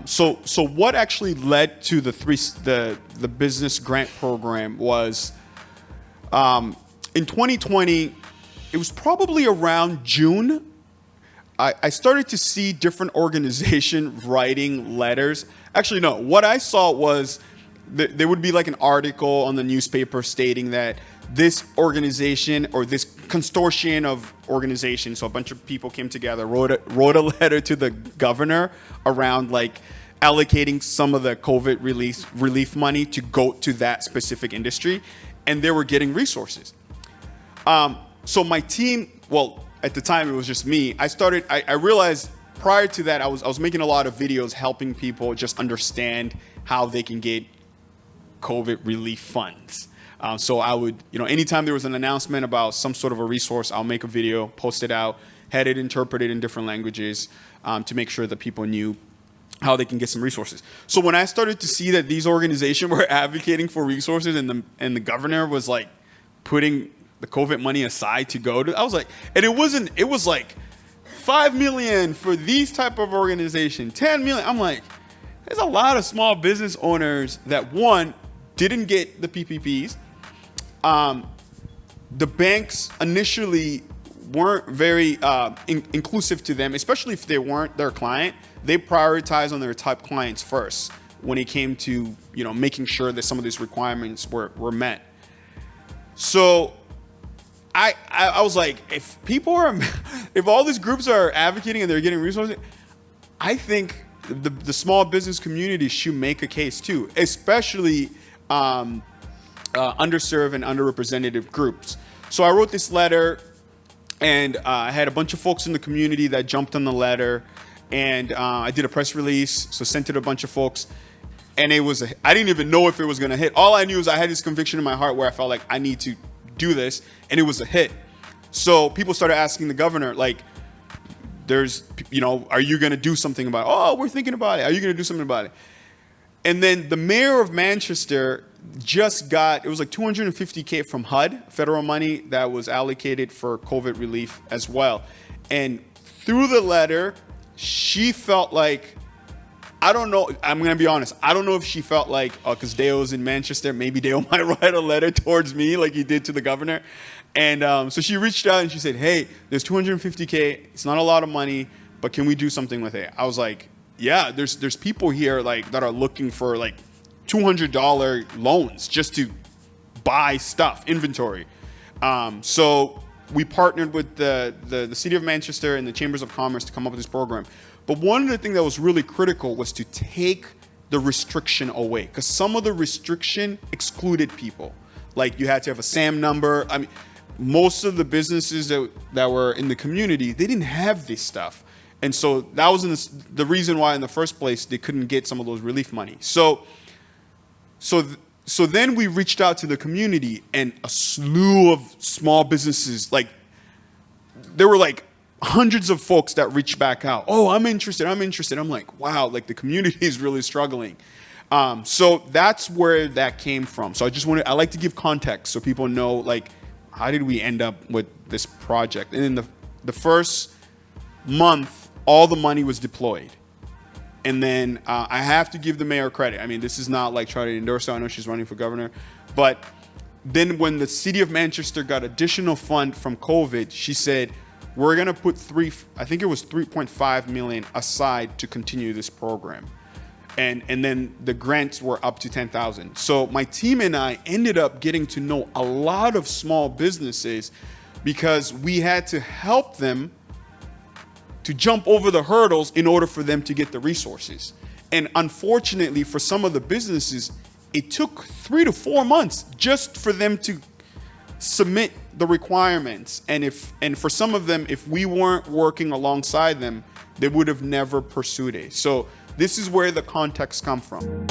So what actually led to the business grant program was in 2020, it was probably around June. I started to see different organizations writing letters. Actually, no, what I saw was there would be like an article on the newspaper stating that this organization or this consortium of organizations, so a bunch of people came together, wrote a letter to the governor around like allocating some of the COVID relief money to go to that specific industry, and they were getting resources. So my team, well, at the time it was just me. I realized prior to that I was making a lot of videos helping people just understand how they can get COVID relief funds. So I would, anytime there was an announcement about some sort of a resource, I'll make a video, post it out, had it interpreted in different languages to make sure that people knew how they can get some resources. So when I started to see that these organizations were advocating for resources and the governor was like putting the COVID money aside to go to, I was like, and it was like 5 million for these type of organization, 10 million. I'm like, there's a lot of small business owners that didn't get the PPPs. The banks initially weren't very inclusive to them, especially if they weren't their client. They prioritized on their top clients first when it came to making sure that some of these requirements were met. So I was like, if all these groups are advocating and they're getting resources, I think the small business community should make a case too, especially underserved and underrepresented groups. So I wrote this letter, and I had a bunch of folks in the community that jumped on the letter, and I did a press release, so sent it to a bunch of folks, and I didn't even know if it was going to hit. All I knew is I had this conviction in my heart where I felt like I need to do this, and it was a hit. So people started asking the governor, like, are you going to do something about it? Oh, we're thinking about it. Are you going to do something about it? And then the mayor of Manchester just it was like $250K from HUD, federal money that was allocated for COVID relief as well. And through the letter, she felt like, I don't know, I'm going to be honest, I don't know if she felt like, because Deo's in Manchester, maybe Deo might write a letter towards me like he did to the governor. And so she reached out and she said, hey, there's $250K. It's not a lot of money, but can we do something with it? I was like, yeah, there's people here like that are looking for like $200 loans just to buy stuff, inventory. So we partnered with the City of Manchester and the Chambers of Commerce to come up with this program. But one of the things that was really critical was to take the restriction away, because some of the restriction excluded people. Like you had to have a SAM number. I mean, most of the businesses that were in the community, they didn't have this stuff. And so that was the reason why in the first place they couldn't get some of those relief money. So then we reached out to the community, and a slew of small businesses, like there were like hundreds of folks that reached back out. Oh, I'm interested. I'm like, wow, like the community is really struggling. So that's where that came from. So I like to give context so people know, like, how did we end up with this project? And in the first month, all the money was deployed. And then I have to give the mayor credit. I mean, this is not like trying to endorse her. I know she's running for governor. But then when the City of Manchester got additional fund from COVID, she said, we're going to put I think it was 3.5 million aside to continue this program. And then the grants were up to 10,000. So my team and I ended up getting to know a lot of small businesses because we had to help them to jump over the hurdles in order for them to get the resources. And unfortunately, for some of the businesses, it took 3 to 4 months just for them to submit the requirements. And for some of them, if we weren't working alongside them, they would have never pursued it. So this is where the context comes from.